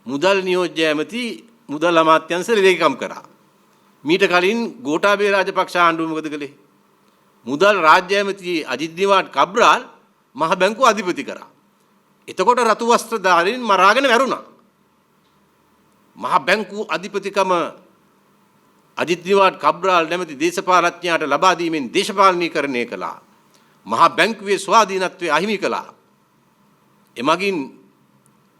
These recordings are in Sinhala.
මුදල් නියෝජ්‍ය ඇමති මුදල් අමාත්‍යාංශ ලේකම් කරා. මීට කලින් ගෝඨාභය රාජපක්ෂ ආණ්ඩුව මොකද කළේ? මුදල් රාජ්‍ය ඇමති අජිත් නිවාඩ් කබ්‍රාල් මහ බැංකුව අධිපති කරා. එතකොට රතු වස්ත්‍රධාරීන් මරාගෙන වැරුණා. මහ බැංකුව අධිපතිකම අජිත් නිවාඩ් කබ්‍රාල් නැමැති දේශපාලඥයාට ලබා දීමෙන් දේශපාලනීකරණය කළා. මහ බැංකුවේ ස්වාධීනත්වය අහිමි කළා.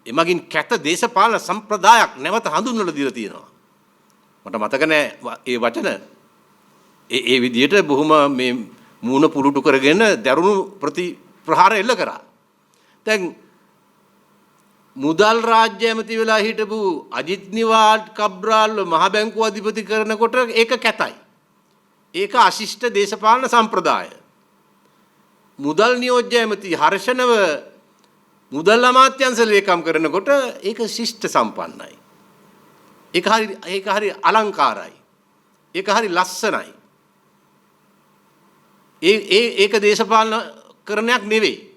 එමගින් කැත දේශපාලන සම්ප්‍රදායක් නැවත හඳුන්වලා දීලා තියෙනවා. මට මතක නැහැ ඒ වචන. ඒ විදිහට බොහොම මේ මූණ පුරුටු කරගෙන දරුණු ප්‍රතිප්‍රහාර එල්ල කරා. දැන් මුදල් රාජ්‍ය ඇමති වෙලා හිටපු අජිත් නිවාඩ් කබ්‍රාල්ව මහ බැංකුව අධිපති කරනකොට ඒක කැතයි. ඒක අශිෂ්ට දේශපාලන සම්ප්‍රදාය. මුදල් නියෝජ්‍ය ඇමති හර්ෂණව මුදල් අමාත්‍යාංශ ලේකම් කරනකොට ඒක ශිෂ්ට සම්පන්නයි. ඒක හරි අලංකාරයි. ඒක හරි ලස්සනයි. ඒක දේශපාලන කරණයක් නෙවෙයි.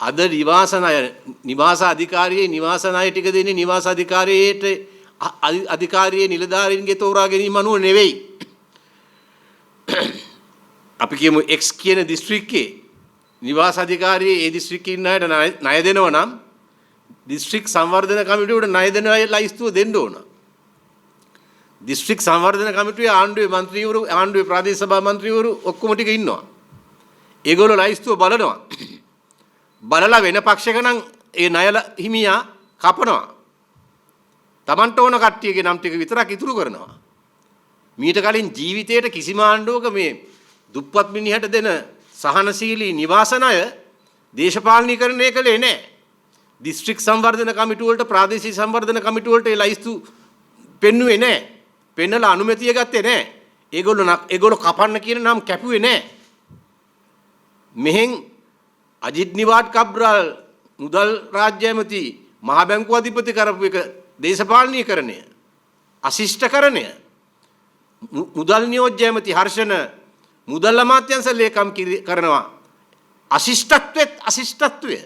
අද නිවාස අධිකාරියේ නිවාස ණය ටික දෙන්නේ නිවාස අධිකාරියේ නිලධාරීන්ගේ තෝරා ගැනීම අනුව නෙවෙයි. අපි කියමු X කියන දිස්ත්‍රික්කයේ නිවාස අධිකාරියේ ඒ දිස්ත්‍රික්කේ ඉන්න අයට ණය දෙනවා නම් දිස්ත්‍රික් සංවර්ධන කමිටුවට ණය දෙන අය ලයිස්තුව දෙන්න ඕන. දිස්ත්‍රික් සංවර්ධන කමිටුවේ ආණ්ඩුවේ മന്ത്രിවරු ආණ්ඩුවේ ප්‍රාදේශ සභා മന്ത്രിවරු ඔක්කොම ටික ඉන්නවා. ඒගොල්ලෝ ලයිස්තුව බලනවා. බලලා වෙන පක්ෂයක නම් ඒ ණය හිමියා කපනවා. Tamanට ඕන කට්ටියගේ නම් ටික විතරක් ඉතුරු කරනවා. මීට කලින් ජීවිතේට කිසිම ආණ්ඩුවක මේ දුප්පත් මිනිහට දෙන සහනශීලී නිවාස ණය දේශපාලනීකරණය කළේ නැහැ. දිස්ත්‍රික් සංවර්ධන කමිටුව වලට ප්‍රාදේශීය සංවර්ධන කමිටුව වලට ඒ ලයිස්තු පෙන්නුවේ නැහැ. පෙන්නලා අනුමැතිය ගත්තේ නැහැ. ඒගොල්ලෝ කපන්න කියන නම් කැපුවේ නැහැ. මෙහෙන් අජිත් නිවාඩ් කබ්‍රාල් මුදල් රාජ්‍ය ඇමති මහ බැංකුව අධිපති කරපු එක දේශපාලනීකරණය අශිෂ්ටකරණය. මුදල් නියෝජ්‍ය ඇමති හර්ෂණ මුදල් අමාත්‍යාංශ ලේකම් කරනවා අශිෂ්ටත්වය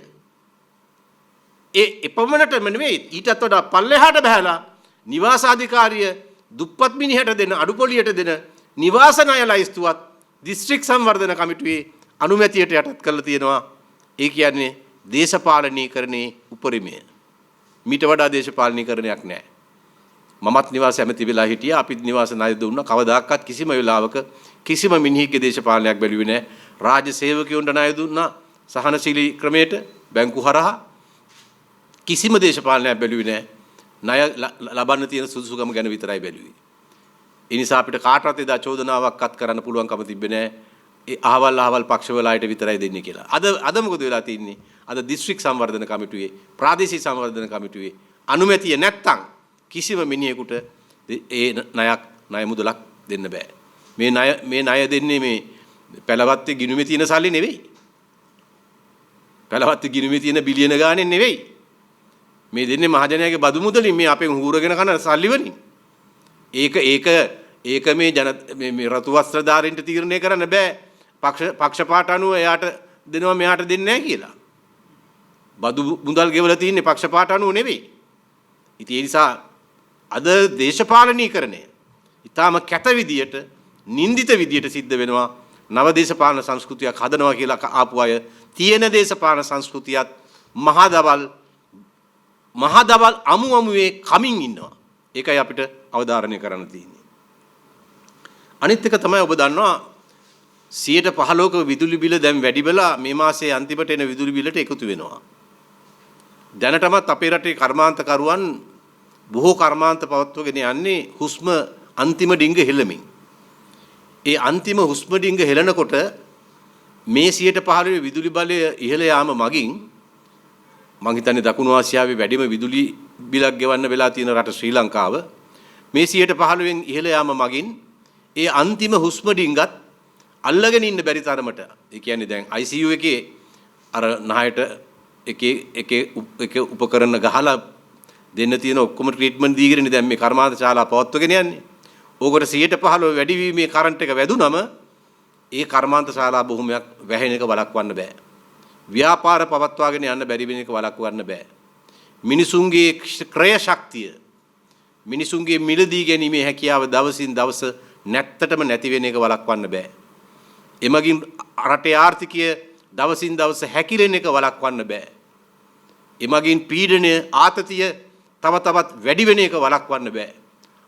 එපමණටම නෙවෙයි ඊටත් වඩා පල්ලෙහාට බහැලා නිවාස අධිකාරිය දුප්පත් මිනිහට දෙන අඩුපොලියට දෙන නිවාස ණය ලයිස්තුවත් දිස්ත්‍රික් සංවර්ධන කමිටුවේ අනුමැතියට යටත් කරලා තියෙනවා. ඒ කියන්නේ දේශපාලනීකරණයේ උපරිමය. මීට වඩා දේශපාලනීකරණයක් නැහැ. මමත් නිවාස ඇමති වෙලා හිටියා. අපිත් නිවාස ණය දුන්නා. කවදාකවත් කිසිම වෙලාවක කිසිම මිනිහෙක්ගේ දේශපාලනයක් බැලුවේ නැහැ. රාජ්‍ය සේවකයන්ට ණය දුන්නා සහනශීලී ක්‍රමයට බැංකු හරහා. කිසිම දේශපාලනයක් බැලුවේ නැහැ. ණය ලබන්න තියෙන සුදුසුකම ගැන විතරයි බැලුවේ. ඒ නිසා අපිට කාටවත් එදා චෝදනාවක්වත් කරන්න පුළුවන්කම තිබ්බේ නැහැ. ඒ අහවල් පක්ෂවලයිට විතරයි දෙන්නේ කියලා. අද මොකද වෙලා තින්නේ? අද දිස්ත්‍රික් සංවර්ධන කමිටුවේ ප්‍රාදේශීය සංවර්ධන කමිටුවේ අනුමැතිය නැත්තම් කිසිම මිනිහෙකුට ඒ ණය මුදලක් දෙන්න බෑ. මේ ණය දෙන්නේ මේ පළවත්තේ ගිණුමේ තියෙන සල්ලි නෙවෙයි. පළවත්තේ ගිණුමේ තියෙන බිලියන ගාණෙන් නෙවෙයි. මේ දෙන්නේ මහජනයාගේ බදු මුදලින් මේ අපෙන් හූරගෙන කන සල්ලි වලින්. ඒක මේ රතු වස්ත්‍රධාරීන්ට තීරණය කරන්න බෑ. පක්ෂපාත අනුව එයාට දෙනවා මෙයාට දෙන්නේ නැහැ කියලා. බදු මුදල් ගෙවලා තින්නේ පක්ෂපාත අනුව නෙවෙයි. ඉතින් ඒ නිසා අද දේශපාලනීකරණය ඊටාම කැත විදියට නින්දිත විදියට සිද්ධ වෙනවා. නව දේශපාලන සංස්කෘතියක් හදනවා කියලා ආපු අය තියෙන දේශපාලන සංස්කෘතියත් මහදවල් අමුවේ කමින් ඉන්නවා. ඒකයි අපිට අවධාරණය කරන්න තියෙන්නේ. අනිත් එක තමයි ඔබ දන්නවා 15%ක විදුලි බිල දැන් වැඩි වෙලා මේ මාසයේ අන්තිමට එන විදුලි බිලට එකතු වෙනවා. දැනටමත් අපේ රටේ කර්මාන්තකරුවන් බොහෝ කර්මාන්ත පවත්වගෙන යන්නේ හුස්ම අන්තිම ඩිංග හෙළමින්. ඒ අන්තිම හුස්ම ඩිංග හෙළනකොට මේ 15% විදුලි බලය ඉහළ යාම මගින් මම හිතන්නේ දකුණු ආසියාවේ වැඩිම විදුලි බිලක් ගෙවන්න වෙලා තියෙන රට ශ්‍රී ලංකාව. මේ 15%න් ඉහළ යාම මගින් ඒ අන්තිම හුස්ම ඩිංගත් අල්ලගෙන ඉන්න බැරි තරමට. ඒ කියන්නේ දැන් ICU එකේ අර නහයට එක උපකරණ ගහලා දෙන්න තියෙන ඔක්කොම ට්‍රීට්මන්ට් දීගෙන දැන් මේ කර්මාන්ත ශාලා පවත්වගෙන යන්නේ. ඕකට 15% වැඩි වීමේ කරන්ට් එක වැදුනම ඒ කර්මාන්ත ශාලා බොහොමයක් වැහෙන එක වළක්වන්න බෑ. ව්‍යාපාර පවත්වාගෙන යන්න බැරි වෙන එක වළක්වන්න බෑ. මිනිසුන්ගේ ක්‍රය ශක්තිය මිනිසුන්ගේ මිලදී ගැනීමේ හැකියාව දවසින් දවස නැත්තටම නැති වෙන එක වළක්වන්න බෑ. එමගින් රටේ ආර්ථිකය දවසින් දවස හැකිලෙන එක වළක්වන්න බෑ. එමගින් පීඩනය ආතතිය තව තවත් වැඩි වෙන එක වළක්වන්න බෑ.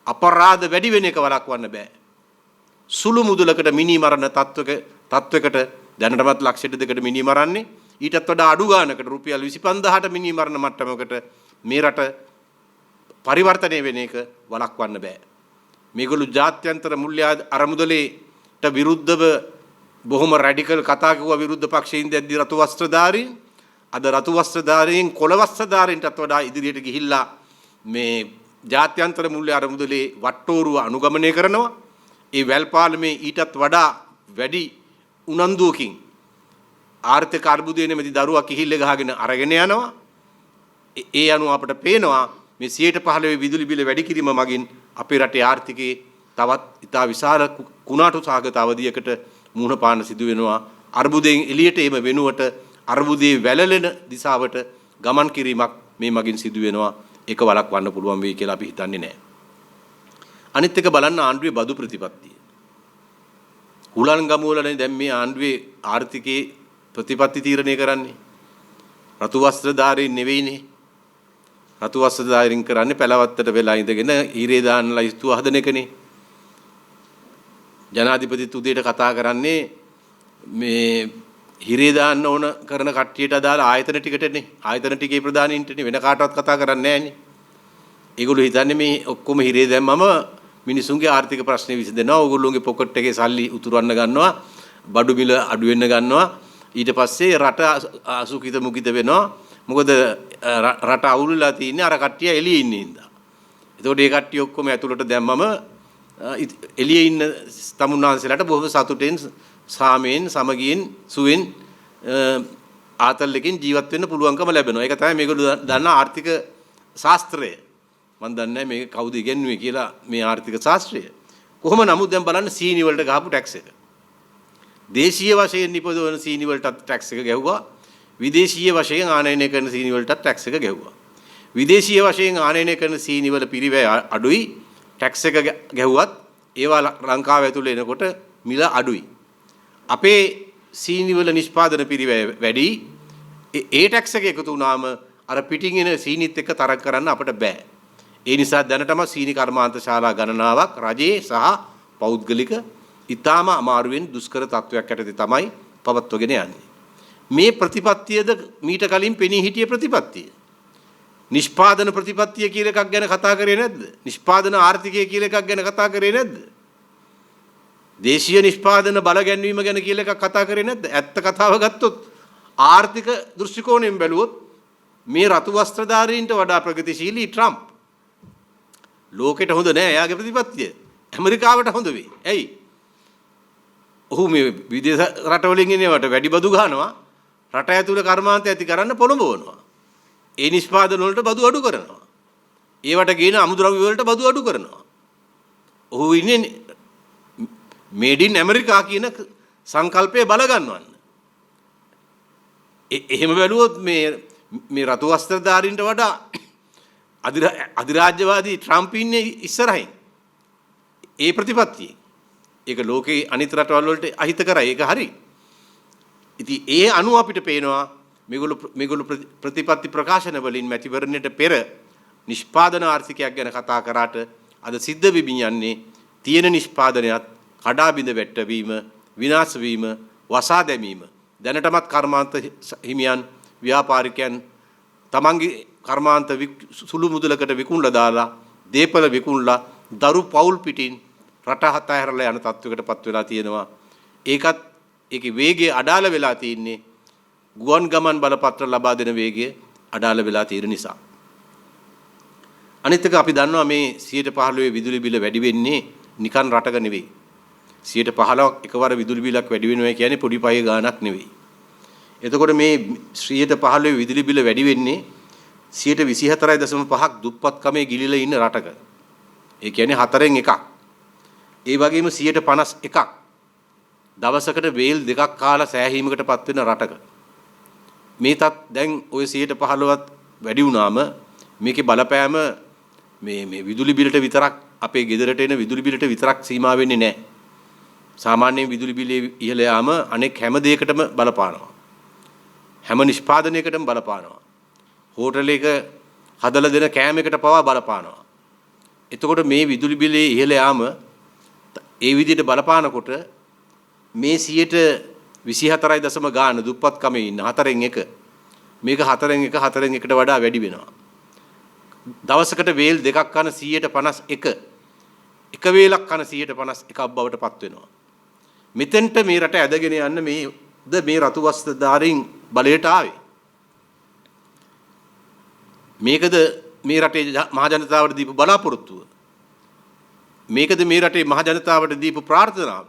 අපරාධ වැඩි වෙන එක වළක්වන්න බෑ. සුළු මුදලකට මිනි මරණ තත්වයකට දැනටමත් ලක්ෂ දෙකකට මිනි මරන්නේ ඊටත් වඩා අඩු ගානකට රුපියල් 25000ට මිනි මරණ මට්ටමකට මේ රට පරිවර්තනය වෙන එක වළක්වන්න බෑ. මේගොල්ලෝ ජාත්‍යන්තර මුල්‍ය අරමුදලේට විරුද්ධව බොහොම රැඩිකල් කතා කිව්වා විරුද්ධ පක්ෂයෙන් දැද්දි රතු වස්ත්‍රධාරීන් අද රතු වස්ත්‍රධාරීන් කොළ වස්ත්‍රධාරීන්ටත් වඩා ඉදිරියට ගිහිල්ලා මේ ජාත්‍යන්තර මුල්‍ය අරමුදලේ වට්ටෝරුව අනුගමනය කරනවා. ඒ වැල්පාලමේ ඊටත් වඩා වැඩි උනන්දුවකින් ආර්ථික අර්බුදයේ නැමැති දරුවා කිහිල්ල ගහගෙන අරගෙන යනවා. ඒ අනුව අපට පේනවා මේ 15% විදුලි බිල වැඩි කිරීම මගින් අපේ රටේ ආර්ථිකයේ තවත් ඉතා විශාල කුණාටු සහගත අවධියකට මුහුණ පාන්න සිදු වෙනවා. අර්බුදයෙන් එළියට එම වෙනුවට අර්බුදයේ වැළලෙන දිශාවට ගමන් කිරීමක් මේ මගින් සිදු වෙනවා. ඒක වළක්වන්න පුළුවන් වෙයි කියලා අපි හිතන්නේ නැහැ. අනිත් එක බලන්න ආණ්ඩුවේ බදු ප්‍රතිපත්තිය. හුලන් ගමු වලනේ දැන් මේ ආණ්ඩුවේ ආර්ථිකයේ ප්‍රතිපත්ති තීරණය කරන්නේ. රතු වස්ත්‍රධාරීන් නෙවෙයිනේ. රතු වස්ත්‍රධාරීන් කරන්නේ පළවත්තට වෙලා ඉඳගෙන ඊරේ දාන්න ලයිස්තුව හදන එකනේ. ජනාධිපති උදේට කතා කරන්නේ මේ හිරේ දාන්න ඕන කරන කට්ටියට අදාළ ආයතන ටිකටනේ. ආයතන ටිකේ ප්‍රධානීන්ටනේ වෙන කාටවත් කතා කරන්නේ නැහැනේ. ඒගොල්ලෝ හිතන්නේ මේ ඔක්කොම හිරේ දැම්මම මිනිසුන්ගේ ආර්ථික ප්‍රශ්නේ විසඳෙනවා. ඕගොල්ලෝගේ පොකට් එකේ සල්ලි උතුරවන්න ගන්නවා. බඩු මිල අඩු වෙන්න ගන්නවා. ඊට පස්සේ රට අසුකිත මුකිත වෙනවා. මොකද රට අවුල්ලා තින්නේ අර කට්ටිය එළියේ ඉන්නේ හින්දා. ඒතකොට මේ කට්ටිය ඔක්කොම ඇතුළට දැම්මම එළියේ ඉන්න තමුන්නාන්සලාට බොහොම සතුටෙන් සාමයෙන් සමගියෙන් සුවෙන් ආතල්ලකින් ජීවත් වෙන්න පුළුවන්කම ලැබෙනවා. ඒක තමයි මේගොල්ලෝ දන්න ආර්ථික ශාස්ත්‍රය. මම දන්නේ මේක කවුද ඉගෙනුවේ කියලා මේ ආර්ථික ශාස්ත්‍රය. කොහොම නමුත් දැන් බලන්න සීනි වලට ගහපු ටැක්ස් එක. දේශීය වශයෙන් නිපදවන සීනි වලට ටැක්ස් එක ගැහුවා. විදේශීය වශයෙන් ආනයනය කරන සීනි වලට ටැක්ස් එක ගැහුවා. විදේශීය වශයෙන් ආනයනය කරන සීනි වල පිරිවැය අඩුයි. ටැක්ස් එක ගැහුවත් ඒවා ලංකාව ඇතුළේ එනකොට මිල අඩුයි. අපේ සීනි වල නිෂ්පාදන පිරිවැය වැඩි. ඒ ටැක්ස් එක එකතු වුණාම අර පිටින් එන සීනිත් එක්ක තරඟ කරන්න අපිට බෑ. ඒ නිසා දැනටම සීනි කර්මාන්ත ශාලා ගණනාවක් රජයේ සහ පෞද්ගලික ඊටාම අමාරුවෙන් දුෂ්කර තත්වයක් යටතේ තමයි පවත්වගෙන යන්නේ. මේ ප්‍රතිපත්තියද මීට කලින් පෙනී හිටිය ප්‍රතිපත්තිය. නිෂ්පාදන ප්‍රතිපත්තිය කියලා එකක් ගැන කතා කරේ නැද්ද? නිෂ්පාදන ආර්ථිකය කියලා එකක් ගැන කතා කරේ නැද්ද? දේශීය නිෂ්පාදන බල ගැන්වීම ගැන කියලා එකක් කතා කරේ නැද්ද? ඇත්ත කතාව ගත්තොත් ආර්ථික දෘෂ්ටි කෝණයෙන් බැලුවොත් මේ රතු වස්ත්‍රධාරීන්ට වඩා ප්‍රගතිශීලී ට්‍රම්ප් ලෝකෙට හොඳ නෑ එයාගේ ප්‍රතිපත්තිය. ඇමරිකාවට හොඳ වෙයි. ඇයි? ඔහු මේ විදේශ රටවලින් එනවට වැඩි බදු ගන්නවා. රට ඇතුළේ කර්මාන්ත ඇති කරන්න පොළඹවනවා. ඒ නිෂ්පාදන වලට බදු අඩු කරනවා. ඒවට ගේන අමුද්‍රව්‍ය වලට බදු අඩු කරනවා. ඔහු ඉන්නේ මේඩ් ඉන් ඇමරිකා කියන සංකල්පය බල ගන්නවන්න. එහෙම බැලුවොත් මේ රතු වස්ත්‍රධාරීන්ට වඩා අධිරාජ්‍යවාදී ට්‍රම්ප් ඉන්නේ ඉස්සරහින්. ඒ ප්‍රතිපත්තිය. ඒක ලෝකේ අනිත් රටවල් වලට අහිත කරයි. ඒක හරි. ඉතින් ඒ අනුව අපිට පේනවා මේගොල්ලෝ ප්‍රතිපත්ති ප්‍රකාශන වලින් මැතිවරණයට පෙර නිෂ්පාදන ආර්ථිකයක් ගැන කතා කරාට අද සිද්ධ වෙමින් යන්නේ තියෙන නිෂ්පාදනයත් කඩා බිඳ වැටවීම, විනාශ වීම, වසා දැමීම. දැනටමත් කර්මාන්ත හිමියන් ව්‍යාපාරිකයන් තමන්ගේ කර්මාන්ත සුළු මුදලකට විකුණලා දාලා දීපල විකුණලා දරු පවුල් පිටින් රට හතහැරලා යන තත්වයකටපත් වෙලා තියෙනවා. ඒකත් ඒකේ වේගය අඩාල වෙලා තියෙන්නේ ගුවන් ගමන් බලපත්‍ර ලබා දෙන වේගය අඩාල වෙලා තියෙන නිසා. අනිත් එක අපි දන්නවා මේ 15% විදුලි බිල වැඩි වෙන්නේ නිකන් රටක නෙවෙයි. 15%ක් එකවර විදුලි බිලක් වැඩි වෙනවා කියන්නේ පොඩි පහේ ගාණක් නෙවෙයි. එතකොට මේ 15% විදුලි බිල වැඩි වෙන්නේ 24.5ක් දුප්පත්කමේ ගිලිලා ඉන්න රටක. ඒ කියන්නේ 4න් එකක්. ඒ වගේම 51ක් දවසකට වේල් දෙකක් කාලා සෑහීමකටපත් වෙන රටක. මේ තත් දැන් ওই 15%වත් වැඩි වුණාම මේකේ බලපෑම මේ විදුලි බිලට විතරක් අපේ ගෙදරට එන විදුලි බිලට විතරක් සීමා වෙන්නේ නැහැ. සාමාන්‍යයෙන් විදුලි බිලේ ඉහළ යාම අනෙක් හැම දෙයකටම බලපානවා. හැම නිෂ්පාදනයකටම බලපානවා. හෝටලයක හදලා දෙන කෑම එකට පවා බලපානවා. එතකොට මේ විදුලි බිලේ ඉහළ යාම ඒ විදිහට බලපානකොට මේ 24.4 දශම ගාන දුප්පත්කමේ ඉන්න 4න් 1 මේක 4න් 1ට වඩා වැඩි වෙනවා. දවසකට වේල් දෙකක් කන 51 එක වේලක් කන 51ක් බවට පත් වෙනවා. මෙතෙන්ට මේ රට ඇදගෙන යන්න මේ රතු වස්ත්‍රධාරීන් බලයට ආවේ. මේකද මේ රටේ මහ ජනතාවට දීපු බලාපොරොත්තුව. මේකද මේ රටේ මහ ජනතාවට දීපු ප්‍රාර්ථනාව.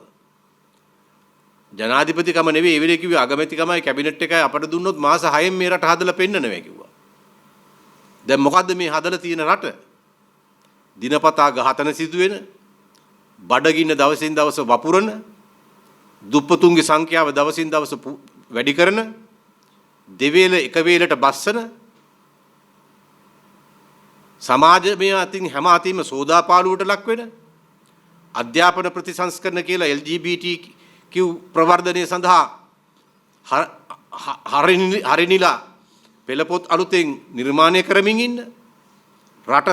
ජනාධිපතිකම නෙවෙයි ඒ වෙලේ කිව්වේ අගමැතිකමයි කැබිනට් එකයි අපට දුන්නොත් මාස 6න් මේ රට හදලා පෙන්නනවා කිව්වා. දැන් මොකද්ද මේ හදලා තියෙන රට? දිනපතා ඝාතන සිදුවෙන, බඩගින්න දවසින් දවස වපුරන, දුප්පතුන්ගේ සංඛ්‍යාව දවසින් දවස වැඩි කරන, දෙවේල එක වේලට බස්සන, සමාජමය අතින් හැම අතින්ම සෝදාපාලුවට ලක් වෙන, අධ්‍යාපන ප්‍රතිසංස්කරණ කියලා LGBTQ ප්‍රවර්ධනය සඳහා හරිනිලා පෙළපොත් අලුතෙන් නිර්මාණය කරමින් ඉන්න, රට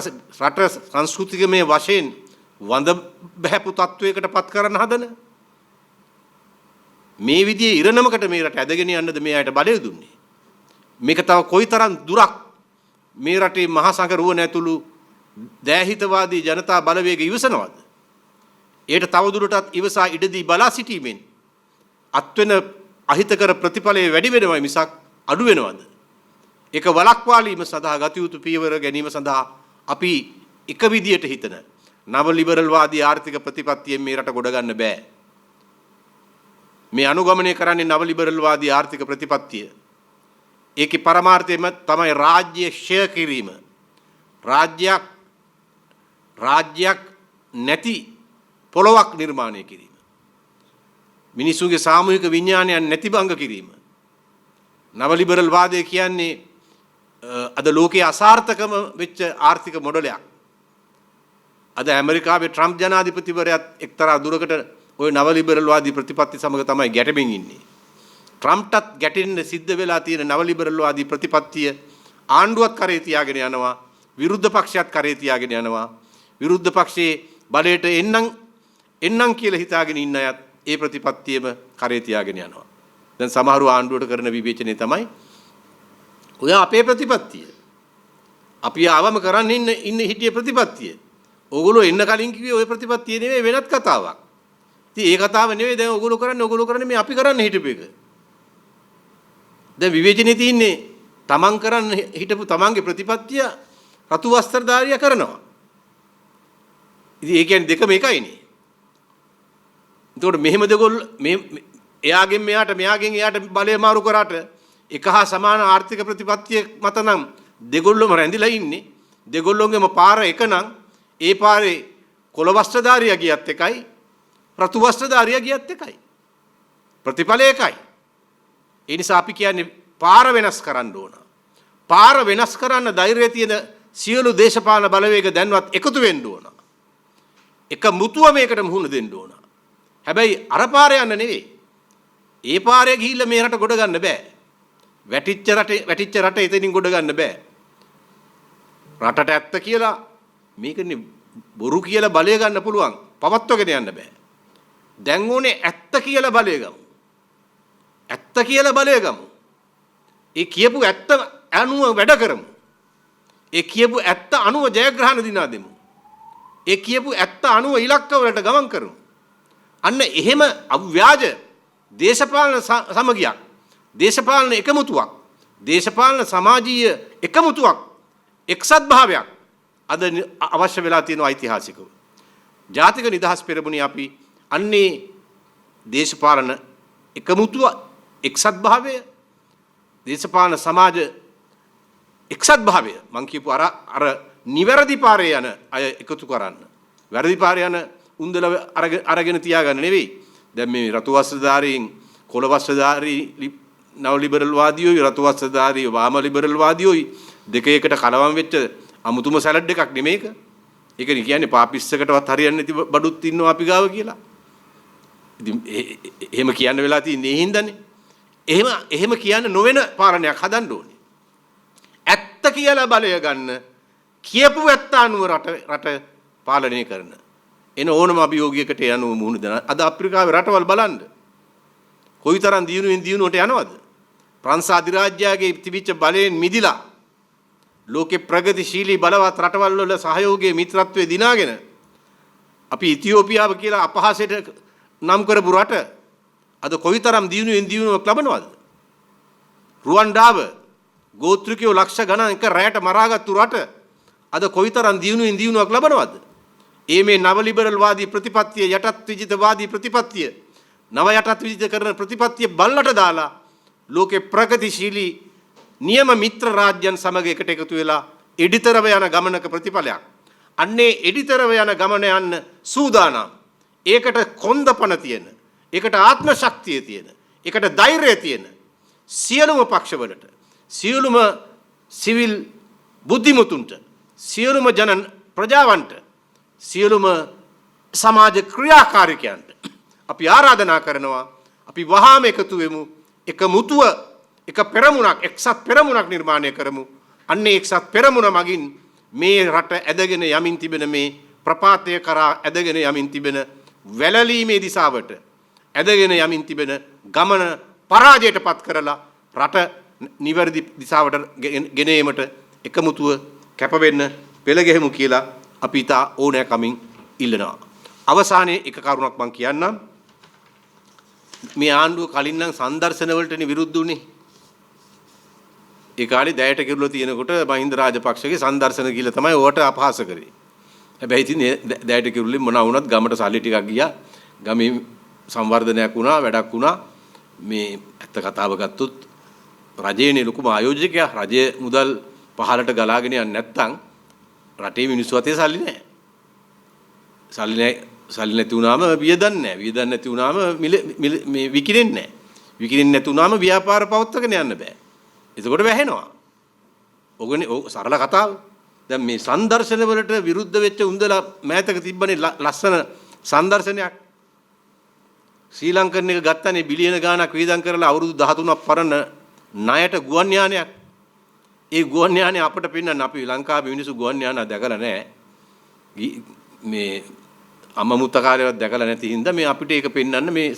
සංස්කෘතිකමය වශයෙන් වඳ බහැපු තත්වයකට පත් කරන්න හදන මේ විදිහේ ඉරණමකට මේ රට ඇදගෙන යන්නද මේ අයට බලය දුන්නේ. මේක තව කොයිතරම් දුරක් මේ රටේ මහා සංඝරුවන ඇතුළු දෑහිතවාදී ජනතා බලවේග ඉවසනවද? ඒට තවදුරටත් ඉවසා ඉඩදී බලා සිටීමෙන් අත්වෙන අහිතකර ප්‍රතිඵලයේ වැඩි වෙනවයි මිසක් අඩු වෙනවද? ඒක වළක්වාලීම සඳහා ගත යුතු පියවර ගැනීම සඳහා අපි එක විදියට හිතන නව ලිබරල් වාදී ආර්ථික ප්‍රතිපත්තියෙන් මේ රට ගොඩ ගන්න බෑ. මේ අනුගමනය කරන්නේ නව ලිබරල් වාදී ආර්ථික ප්‍රතිපත්තිය. ඒකේ පරමාර්ථයම තමයි රාජ්‍ය ක්ෂය කිරීම. රාජ්‍යයක් නැති පොළොවක් නිර්මාණය කිරීම. මිනිසුන්ගේ සාමූහික විඥානයන් නැති භංග කිරීම. නව ලිබරල් වාදය කියන්නේ අද ලෝකයේ අසාර්ථකම වෙච්ච ආර්ථික මොඩලයක්. අද ඇමරිකාවේ ට්‍රම්ප් ජනාධිපතිවරයාත් එක්තරා දුරකට ওই නව ලිබරල් වාදී ප්‍රතිපත්ති සමග තමයි ගැටෙමින් ඉන්නේ. ට්‍රම්ප්ටත් ගැටෙන්න සිද්ධ වෙලා තියෙන නව ලිබරල් වාදී ප්‍රතිපත්තිය ආණ්ඩුවත් කරේ තියාගෙන යනවා, විරුද්ධ පක්ෂයත් කරේ තියාගෙන යනවා. විරුද්ධ පක්ෂයේ බලයට එන්නම් කියලා හිතාගෙන ඉන්න අයත් ඒ ප්‍රතිපත්තියම කරේ තියාගෙන යනවා. දැන් සමහරු ආණ්ඩුවට කරන විවේචනය තමයි ඔය අපේ ප්‍රතිපත්තිය. අපි ආවම කරන්න ඉන්න හිටිය ප්‍රතිපත්තිය. ඕගොල්ලෝ එන්න කලින් කිව්වේ ওই ප්‍රතිපත්තිය නෙවෙයි වෙනත් කතාවක්. ඉතින් ඒ කතාව නෙවෙයි දැන් ඕගොල්ලෝ කරන්නේ මේ අපි කරන්න හිටපු එක. දැන් විවේචනේ තියෙන්නේ තමන් කරන්න හිටපු තමන්ගේ ප්‍රතිපත්තිය රතු වස්ත්‍රධාරියා කරනවා. ඉතින් ඒ කියන්නේ දෙකම එකයිනේ. එතකොට මෙහෙම දෙගොල්ලෝ එයාගෙන් මෙයාට මෙයාගෙන් එයාට බලය මාරු කරාට එක හා සමාන ආර්ථික ප්‍රතිපත්තිය මත නම් දෙගොල්ලොම රැඳිලා ඉන්නේ. දෙගොල්ලොන්ගේම පාර එක නම් ඒ පාරේ කොළ වස්ත්‍රධාරියා ගියත් එකයි රතු වස්ත්‍රධාරියා ගියත් එකයි. ප්‍රතිඵලය එකයි. ඒ නිසා අපි කියන්නේ පාර වෙනස් කරන්න ඕන. පාර වෙනස් කරන්න ධෛර්යය තියෙන සියලු දේශපාලන බලවේග දැන්වත් එකතු වෙන්න ඕන. එක මුතුව මේකට මුහුණ දෙන්න ඕන. හැබැයි අර පාරේ යන්න නෙවෙයි. ඒ පාරේ ගිහිල්ලා මේ රට ගොඩ ගන්න බෑ. වැටිච්ච රට එතනින් ගොඩ ගන්න බෑ. රටට ඇත්ත කියලා මේකනේ බොරු කියලා බලය ගන්න පුළුවන්. පවත්වගෙන යන්න බෑ. දැන් ඕනේ ඇත්ත කියලා බලය ගමු. ඇත්ත කියලා බලය ගමු. ඒ කියපු ඇත්ත අනුව වැඩ කරමු. ඒ කියපු ඇත්ත අනුව ජයග්‍රහණ දිනා දෙමු. ඒ කියපු ඇත්ත අනුව ඉලක්ක වලට ගමන් කරමු. අන්න එහෙම අව්‍යාජ දේශපාලන සමගියක්, දේශපාලන එකමුතුවක්, දේශපාලන සමාජීය එකමුතුවක්, එක්සත් භාවයක් අද අවශ්‍ය වෙලා තියෙනවා ඓතිහාසිකව. ජාතික නිදහස් පෙරමුණේ අපි අන්නේ දේශපාලන එකමුතුව, එක්සත් භාවය, දේශපාලන සමාජ එක්සත් භාවය මං කියපු අර නිවැරදි පාරේ යන අය එකතු කරන්න. වැරදි පාරේ යන උන්දල අරගෙන තියාගන්න නෙවෙයි. දැන් මේ රතු වස්ත්‍රධාරීන් කොළ වස්ත්‍රධාරී නව ලිබරල් වාදියෝයි රතුවස්සධාරී වාම ලිබරල් වාදියෝයි දෙක එකට කලවම් වෙච්ච අමුතුම සැලඩ් එකක් නෙමේක. ඒක කියන්නේ පාපිස්සකටවත් හරියන්නේ නැති බඩුත් ඉන්නවා අපි ගාව කියලා. ඉතින් එහෙම කියන්න වෙලා තියෙන්නේ හින්දානේ. එහෙම කියන්න නොවන පාලනයක් හදන්න ඕනේ. ඇත්ත කියලා බලය ගන්න කියපු ඇත්ත අනුව රට පාලනය කරන. එන ඕනම අභියෝගයකට යනුව මුහුණ දෙන. අද අප්‍රිකාවේ රටවල් බලන්න. කොයිතරම් දියුණුවට යනවද? ප්‍රංශ අධිරාජ්‍යයේ තිබිච්ච බලයෙන් මිදිලා ලෝකේ ප්‍රගතිශීලී බලවත් රටවල් වල සහයෝගයේ මිත්‍රත්වයේ දිනාගෙන අපි ඉතියෝපියාව කියලා අපහාසයට නම් කරපු රට අද කොයිතරම් දියුණුවක් ලබනවද? රුවන්ඩාව ගෝත්‍රිකයෝ ලක්ෂ ගණන් එක රැයට මරාගත්තු රට අද කොයිතරම් දියුණුවක් ලබනවද? මේ නව ලිබරල් වාදී ප්‍රතිපත්තිය යටත් විජිතවාදී ප්‍රතිපත්තිය නව යටත් විජිත කරන ප්‍රතිපත්තිය බල්ලට දාලා ලෝකේ ප්‍රගතිශීලී නියම මිත්‍ර රාජ්‍යයන් සමග එකට එකතු වෙලා එඩිතරව යන ගමනක ප්‍රතිඵලයක්. අන්නේ එඩිතරව යන ගමන යන්න සූදානම්. ඒකට කොන්දපණ තියෙන, ඒකට ආත්ම ශක්තිය තියෙන, ඒකට ධෛර්යය තියෙන සියලුම පක්ෂවලට, සියලුම සිවිල් බුද්ධිමතුන්ට, සියලුම ප්‍රජාවන්ට, සියලුම සමාජ ක්‍රියාකාරිකයන්ට අපි ආරාධනා කරනවා අපි වහාම එකතු වෙමු. එක මුතුව එක පෙරමුණක් එක්සත් පෙරමුණක් නිර්මාණය කරමු. අන්නේ එක්සත් පෙරමුණ මගින් මේ රට ඇදගෙන යමින් තිබෙන මේ ප්‍රපාතය කරා ඇදගෙන යමින් තිබෙන වැළලීමේ දිශාවට ඇදගෙන යමින් තිබෙන ගමන පරාජයට පත් කරලා රට නිවැරදි දිශාවට ගෙන ඒමට එකමුතුව කැප වෙන්න පෙළ ගැහෙමු කියලා අපි ඉතා ඕනෑකමින් ඉල්ලනවා. අවසානයේ එක කරුණක් මම කියන්නම්. මේ ආණ්ඩුව කලින් නම් සංදර්ශන වලටනේ විරුද්ධ වුණේ. ඒ කාලේ දැයට කිරුල තියෙනකොට මහින්ද රාජපක්ෂගේ සංදර්ශන කියලා තමයි ඕවට අපහාස කරේ. හැබැයි ඉතින් දැයට කිරුලෙන් මොනවා වුණත් ගමට සල්ලි ටිකක් ගියා. ගමේ සංවර්ධනයක් වුණා, වැඩක් වුණා. මේ ඇත්ත කතාව ගත්තොත් රජයේනේ ලොකුම ආයෝජකයා. රජයේ මුදල් පහලට ගලාගෙන යන්නේ නැත්නම් රටේ මිනිස්සු අතේ සල්ලි නැහැ. සල්ලි නැති වුණාම වියදම් නැහැ. වියදම් නැති වුණාම මේ විකිරෙන්නේ නැහැ. විකිරෙන්නේ නැති වුණාම ව්‍යාපාර පවත්වාගෙන යන්න බෑ. එතකොට වැහෙනවා. ඔගනේ සරල කතාව. දැන් මේ සංදර්ශන වලට විරුද්ධ වෙච්ච උන්දලා මෑතක තිබ්බනේ ලස්සන සංදර්ශනයක්. ශ්‍රී ලංකන් එක ගත්තනේ බිලියන ගාණක් වියදම් කරලා අවුරුදු 13ක් පරණ ණයට ගුවන් යානයක්. ඒ ගුවන් යානය අපිට පෙන්වන්න අපි ලංකාවේ මිනිස්සු ගුවන් යාන දැකලා නැහැ. මේ අමමුත්ත කාර්යවත් දැකලා නැති හින්දා මේ අපිට ඒක පෙන්වන්න මේ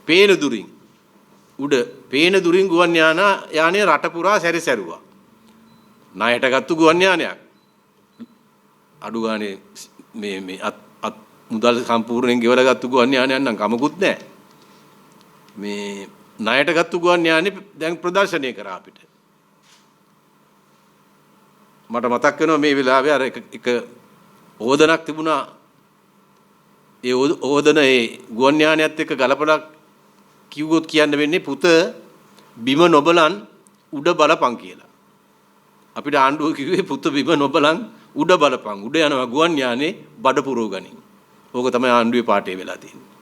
පේන දුරින් පේන දුරින් ගුවන් යානය රට පුරා සැරිසැරුවා. ණයට ගත්තු ගුවන් යානයක්. අඩු ගානේ මේ මුදල් සම්පූර්ණයෙන් ගෙවලා ගත්තු ගුවන් යානයක් නම් කමකුත් නැහැ. මේ ණයට ගත්තු ගුවන් යානේ දැන් ප්‍රදර්ශනය කරා අපිට. මට මතක් වෙනවා මේ වෙලාවේ අර එක ඕදනක් තිබුණා. ඒ ඕදන ඒ ගුවන් යානයත් එක්ක ගලපලා කිව්වොත් කියන්න වෙන්නේ පුත බිම නොබලන් උඩ බලපන් කියලා. අපිට ආණ්ඩුව කිව්වේ පුත බිම නොබලන් උඩ බලපන්. උඩ යනවා ගුවන් යානේ බඩ පුරව ගනින්. ඕක තමයි ආණ්ඩුවේ පාඩේ වෙලා තියෙන්නේ.